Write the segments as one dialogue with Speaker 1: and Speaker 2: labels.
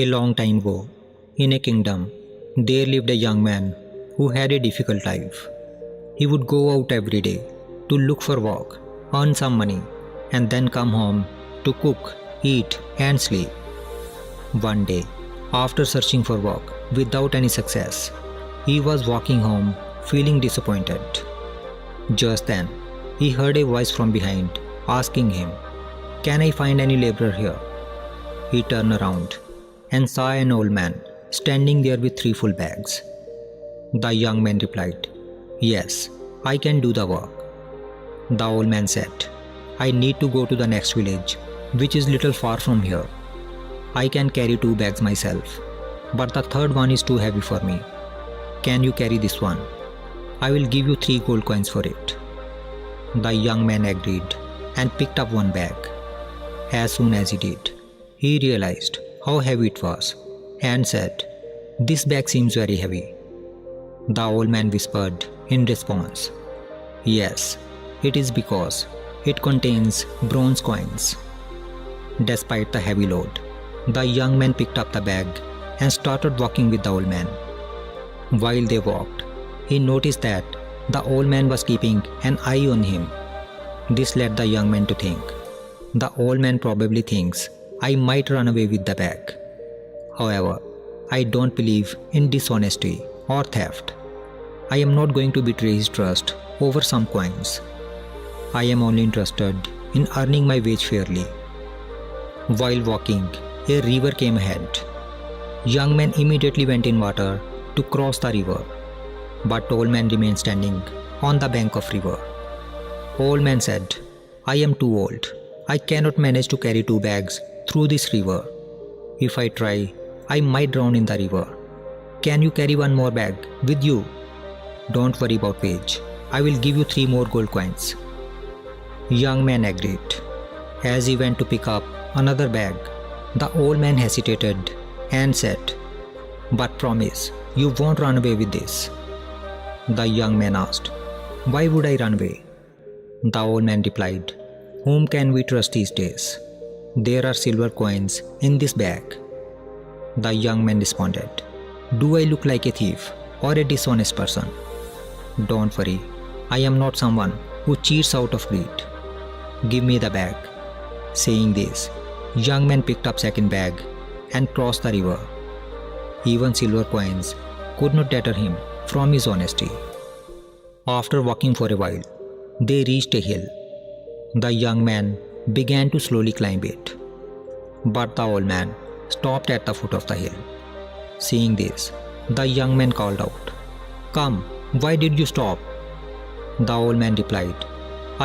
Speaker 1: A long time ago, in a kingdom, there lived a young man who had a difficult life. He would go out every day to look for work, earn some money, and then come home to cook, eat, and sleep. One day, after searching for work without any success, he was walking home feeling disappointed. Just then, he heard a voice from behind asking him, "Can I find any laborer here?" He turned around and saw an old man standing there with 3 full bags. The young man replied, "Yes, I can do the work." The old man said, "I need to go to the next village, which is little far from here. I can carry 2 bags myself, but the third one is too heavy for me. Can you carry this one? I will give you 3 gold coins for it." The young man agreed and picked up 1 bag. As soon as he did, he realized how heavy it was and said, "This bag seems very heavy." The old man whispered in response, "Yes, it is because it contains bronze coins." Despite the heavy load, the young man picked up the bag and started walking with the old man. While they walked, he noticed that the old man was keeping an eye on him. This led the young man to think, "The old man probably thinks I might run away with the bag. However, I don't believe in dishonesty or theft. I am not going to betray his trust over some coins. I am only interested in earning my wage fairly." While walking, a river came ahead. Young man immediately went in water to cross the river, but old man remained standing on the bank of river. Old man said, "I am too old. I cannot manage to carry 2 bags through this river. If I try, I might drown in the river. Can you carry 1 more bag with you?" "Don't worry about wage. I will give you 3 more gold coins." Young man agreed. As he went to pick up another bag, the old man hesitated and said, "But promise, you won't run away with this." The young man asked, "Why would I run away?" The old man replied, "Whom can we trust these days? There are silver coins in this bag." The young man responded, "Do I look like a thief or a dishonest person?" "Don't worry, I am not someone who cheats out of greed. Give me the bag." Saying this, young man picked up second bag and crossed the river. Even silver coins could not deter him from his honesty. After walking for a while, they reached a hill. The young man began to slowly climb it, but the old man stopped at the foot of the hill. Seeing this, the young man called out, "Come, why did you stop?" The old man replied,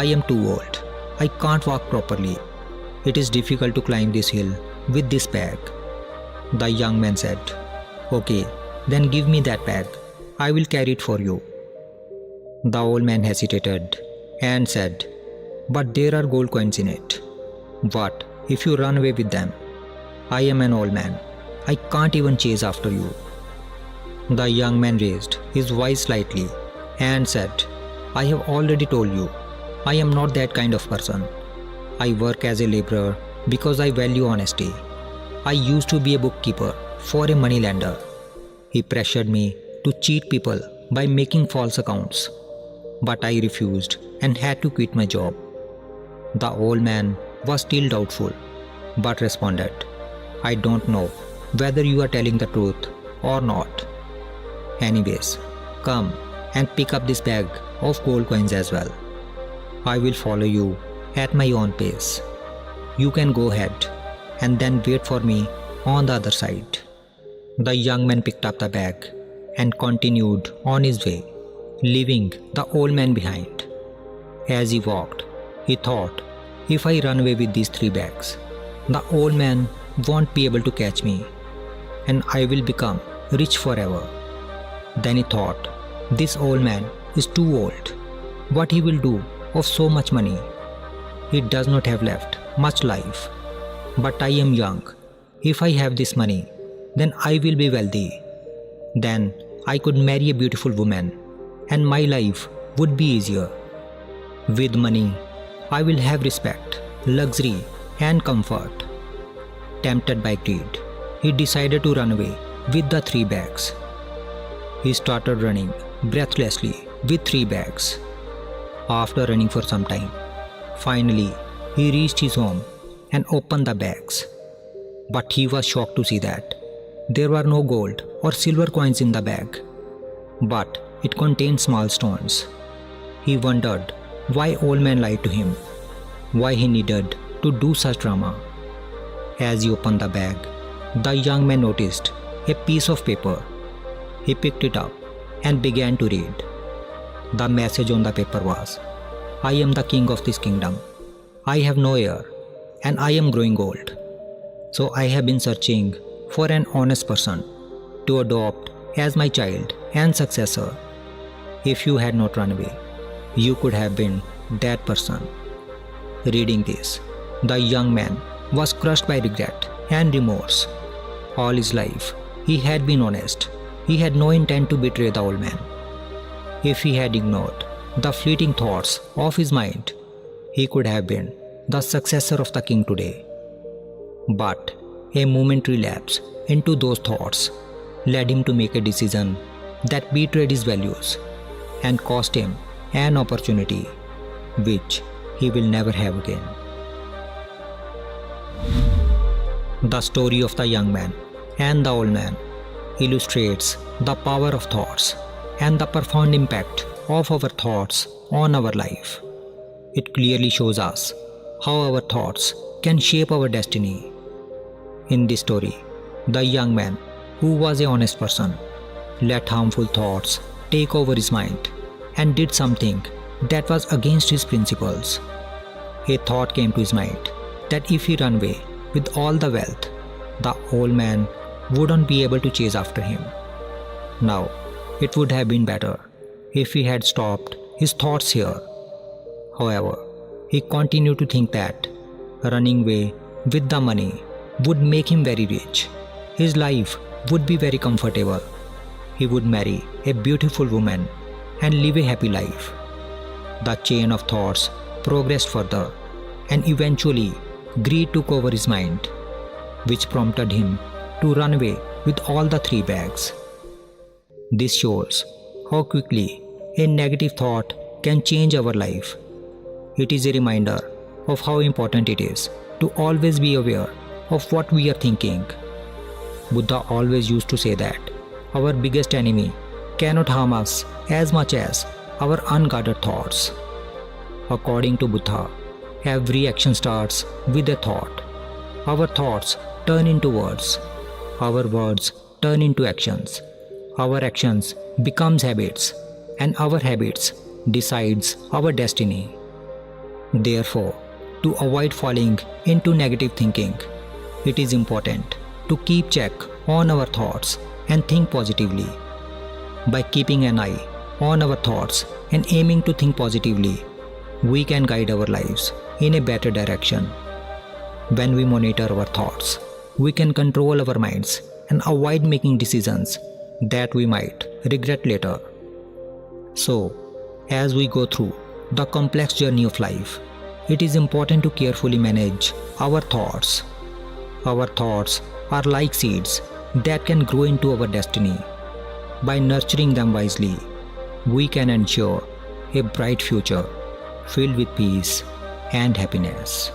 Speaker 1: "I am too old. I can't walk properly. It is difficult to climb this hill with this bag." The young man said, "Okay, then give me that bag. I will carry it for you." The old man hesitated and said, "But there are gold coins in it. What if you run away with them? I am an old man. I can't even chase after you." The young man raised his voice slightly and said, "I have already told you, I am not that kind of person. I work as a laborer because I value honesty. I used to be a bookkeeper for a moneylender. He pressured me to cheat people by making false accounts, but I refused and had to quit my job." The old man was still doubtful, but responded, "I don't know whether you are telling the truth or not. Anyways, come and pick up this bag of gold coins as well. I will follow you at my own pace. You can go ahead and then wait for me on the other side." The young man picked up the bag and continued on his way, leaving the old man behind. As he walked, he thought, "If I run away with these 3 bags, the old man won't be able to catch me, and I will become rich forever." Then he thought, "This old man is too old. What he will do of so much money? He does not have left much life. But I am young. If I have this money, then I will be wealthy. Then I could marry a beautiful woman, and my life would be easier. With money, I will have respect, luxury, and comfort." Tempted by greed, he decided to run away with the 3 bags. He started running breathlessly with 3 bags. After running for some time, finally he reached his home and opened the bags. But he was shocked to see that there were no gold or silver coins in the bag, but it contained small stones. He wondered why old man lied to him, why he needed to do such drama. As he opened the bag, the young man noticed a piece of paper. He picked it up and began to read. The message on the paper was, "I am the king of this kingdom. I have no heir and I am growing old. So I have been searching for an honest person to adopt as my child and successor. If you had not run away, you could have been that person." Reading this, the young man was crushed by regret and remorse. All his life, he had been honest. He had no intent to betray the old man. If he had ignored the fleeting thoughts of his mind, he could have been the successor of the king today. But a momentary lapse into those thoughts led him to make a decision that betrayed his values and cost him an opportunity which he will never have again. The story of the young man and the old man illustrates the power of thoughts and the profound impact of our thoughts on our life. It clearly shows us how our thoughts can shape our destiny. In this story, the young man, who was an honest person, let harmful thoughts take over his mind and did something that was against his principles. A thought came to his mind that if he ran away with all the wealth, the old man wouldn't be able to chase after him. Now, it would have been better if he had stopped his thoughts here. However, he continued to think that running away with the money would make him very rich. His life would be very comfortable. He would marry a beautiful woman and live a happy life. The chain of thoughts progressed further, and eventually greed took over his mind, which prompted him to run away with all the 3 bags. This shows how quickly a negative thought can change our life. It is a reminder of how important it is to always be aware of what we are thinking. Buddha always used to say that our biggest enemy cannot harm us as much as our unguarded thoughts. According to Buddha, every action starts with a thought. Our thoughts turn into words. Our words turn into actions. Our actions becomes habits, and our habits decides our destiny. Therefore, to avoid falling into negative thinking, it is important to keep check on our thoughts and think positively. By keeping an eye on our thoughts and aiming to think positively, we can guide our lives in a better direction. When we monitor our thoughts, we can control our minds and avoid making decisions that we might regret later. So, as we go through the complex journey of life, it is important to carefully manage our thoughts. Our thoughts are like seeds that can grow into our destiny. By nurturing them wisely, we can ensure a bright future filled with peace and happiness.